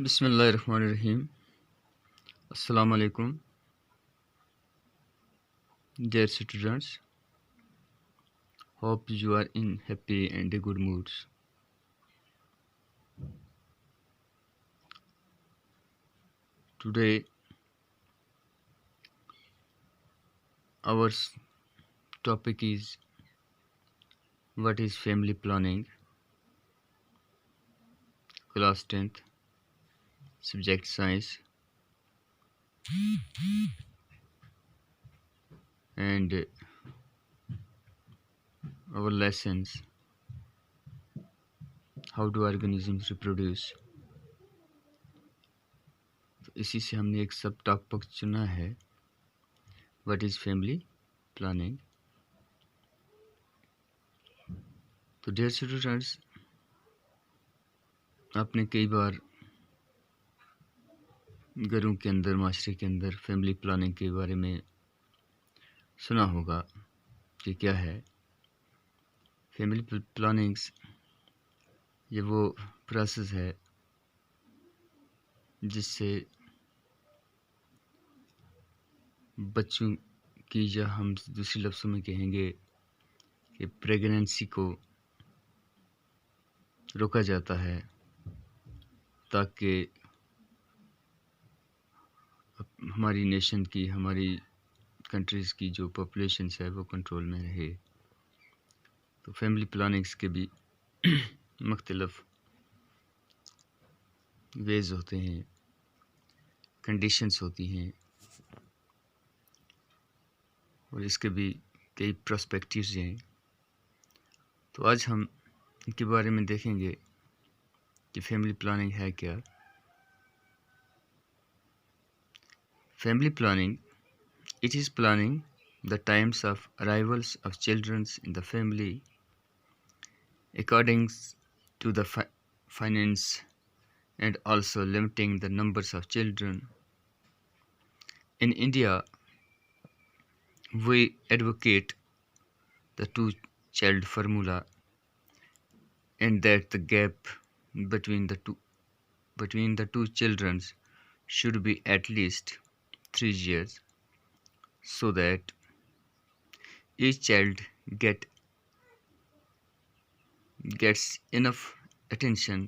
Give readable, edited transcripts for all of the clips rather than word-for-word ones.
بسم اللہ الرحمن الرحیم. السلام علیکم dear students. Hope you are in happy and good moods. Today our topic is what is family planning, class 10th, subject science, and our lessons how do organisms reproduce. تو اسی سے ہم نے ایک سب ٹاپک چنا ہے what is family planning. تو dear students, آپ نے کئی بار گھروں کے اندر معاشرے کے اندر فیملی پلاننگ کے بارے میں سنا ہوگا کہ کیا ہے فیملی پلاننگس. یہ وہ پروسیس ہے جس سے بچوں کی یا ہم دوسری لفظوں میں کہیں گے کہ پریگننسی کو روکا جاتا ہے تاکہ ہماری نیشن کی ہماری کنٹریز کی جو پاپولیشنس ہے وہ کنٹرول میں رہے. تو فیملی پلاننگس کے بھی مختلف ویز ہوتے ہیں، کنڈیشنز ہوتی ہیں، اور اس کے بھی کئی پرسپیکٹیوز ہیں. تو آج ہم ان کے بارے میں دیکھیں گے کہ فیملی پلاننگ ہے کیا. Family planning it is planning the times of arrivals of children in the family according to the finance and also limiting the numbers of children. In India, we advocate the two-child formula and that the gap between the two children should be at least 3 years so that each child gets enough attention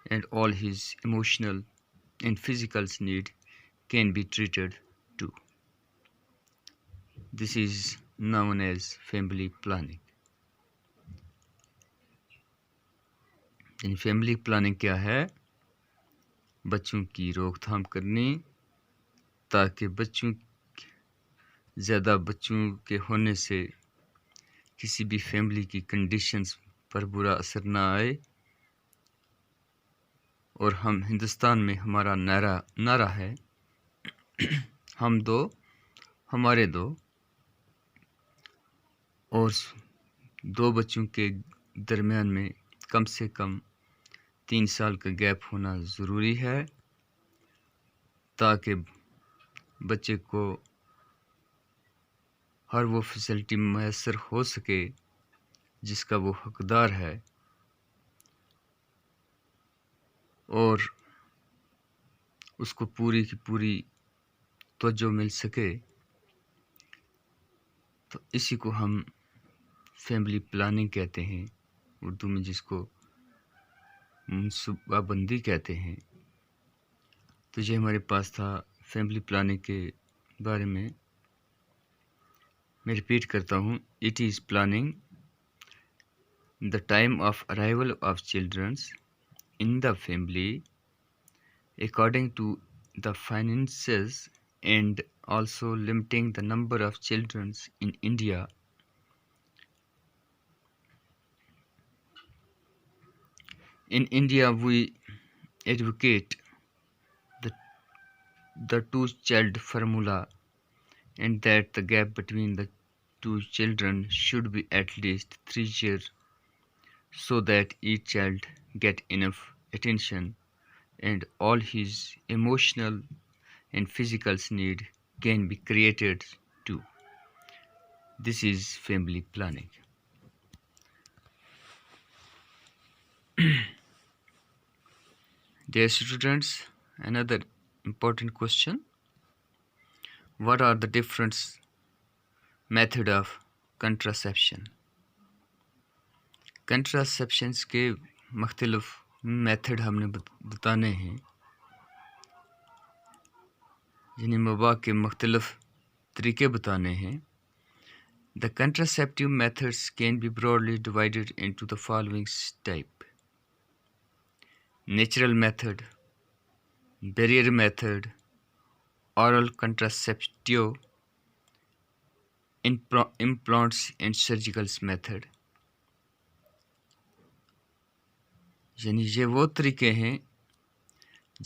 and all his emotional and physical need can be treated too. This is known as family planning. یعنی family planning کیا ہے؟ بچوں کی روک تھام کرنی تاکہ زیادہ بچوں کے ہونے سے کسی بھی فیملی کی کنڈیشنز پر برا اثر نہ آئے. اور ہم ہندوستان میں ہمارا نعرہ ہے ہم دو ہمارے دو، اور 2 بچوں کے درمیان میں کم سے کم 3 سال کا گیپ ہونا ضروری ہے تاکہ بچے کو ہر وہ فیسلٹی میسر ہو سکے جس کا وہ حقدار ہے اور اس کو پوری کی پوری توجہ مل سکے. تو اسی کو ہم فیملی پلاننگ کہتے ہیں، اردو میں جس کو منصوبہ بندی کہتے ہیں. تو یہ ہمارے پاس تھا فیملی پلاننگ کے بارے میں. میں ریپیٹ کرتا ہوں. It is planning the time of arrival of children in the family according to the finances and also limiting the number of children in India. In India, we advocate the two-child formula and that the gap between the two children should be at least 3 years so that each child get enough attention and all his emotional and physical need can be created too. This is family planning. Dear students, another important question: what are the different method of contraception? कंट्रासेप्शंस के मुख्तलिफ method हमने बताने हैं, यानी मवा के मुख्तलिफ तरीके बताने हैं. The contraceptive methods can be broadly divided into the following type: natural method, barrier method, oral contraceptive, implants and surgical method. यानी ये वो तरीके हैं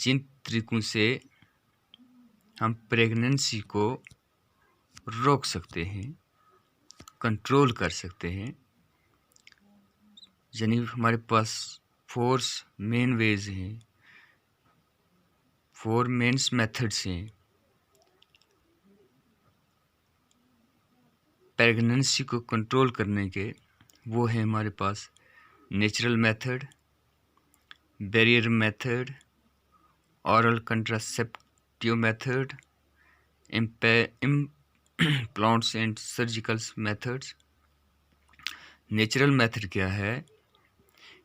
जिन तरीकों से हम प्रेगनेंसी को रोक सकते हैं, कंट्रोल कर सकते हैं. यानी हमारे पास 4 मेन वेज हैं, 4 मेन्स मेथड्स हैं प्रेगनेंसी को कंट्रोल करने के. वो है हमारे पास natural method, barrier method, oral contraceptive method, implants and surgical methods. Natural method क्या है?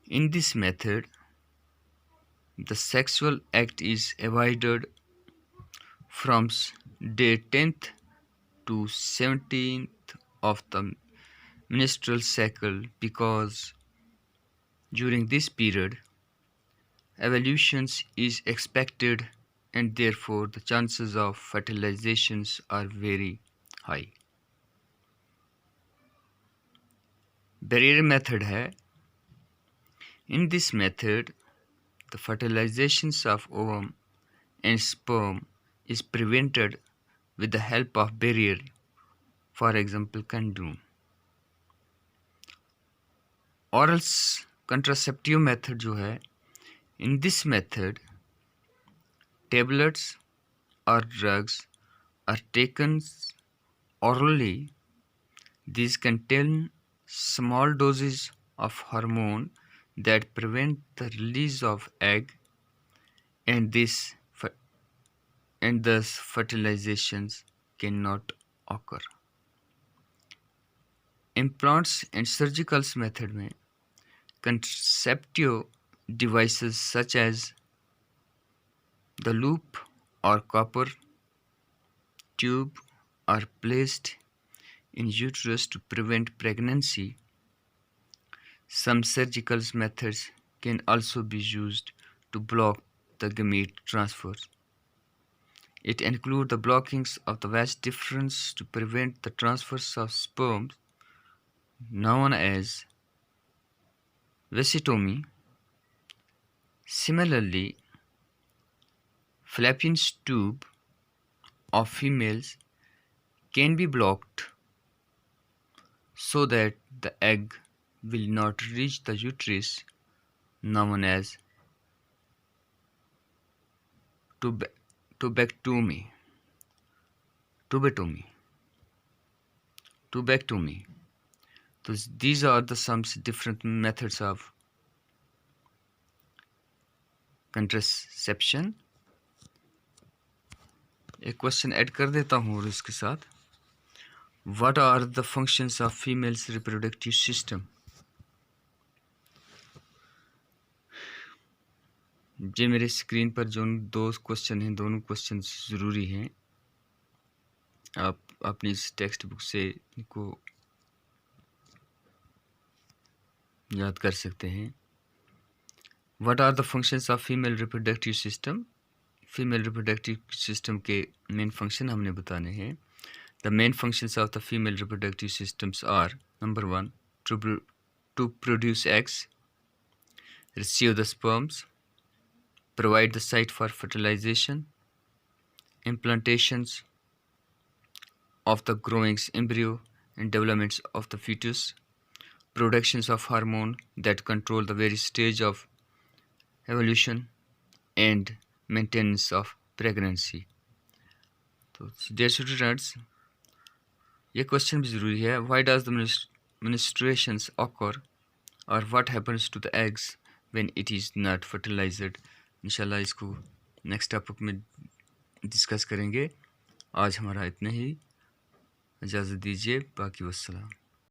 In this method, the sexual act is avoided from day 10th to 17th of the menstrual cycle because during this period, evolution is expected and therefore the chances of fertilizations are very high. Barrier method है. In this method, the fertilizations of ovum and sperm is prevented with the help of barrier, for example condom. Oral contraceptive method जो है, in this method, tablets or drugs are taken orally. These contain small doses of hormone that prevent the release of egg and thus fertilizations cannot occur. Implants and surgical method में contraceptive devices such as the loop or copper tube are placed in uterus to prevent pregnancy. Some surgical methods can also be used to block the gamete transfer. It includes the blockings of the vas deferens to prevent the transfers of sperm, known as vasectomy. Similarly, fallopian tube of females can be blocked so that the egg will not reach the uterus, known as tubectomy. So these are the some different methods of contraception. एक question add कर देता हूँ और इसके साथ, what are the functions of female's reproductive system? ये मेरे screen पर जो 2 क्वेश्चन हैं, दोनों क्वेश्चन ज़रूरी हैं. आप अपनी इस टेक्स्ट बुक से इनको याद कर सकते हैं. What are the functions of female reproductive system? Female reproductive system के मेन फंक्शन हमने बताने हैं. The main functions of the female reproductive systems are: number 1, to produce eggs, receive the sperms, provide the site for fertilization, implantations of the growing embryo and developments of the fetus, productions of hormone that control the very stage of evolution, and maintenance of pregnancy. तो dear students, ये question भी ज़रूरी है. Why does the menstruations occur, or what happens to the eggs when it is not fertilized? इंशाल्लाह इसको next topic میں discuss کریں گے. آج ہمارا اتنا ہی. اجازت دیجیے. باقی والسلام.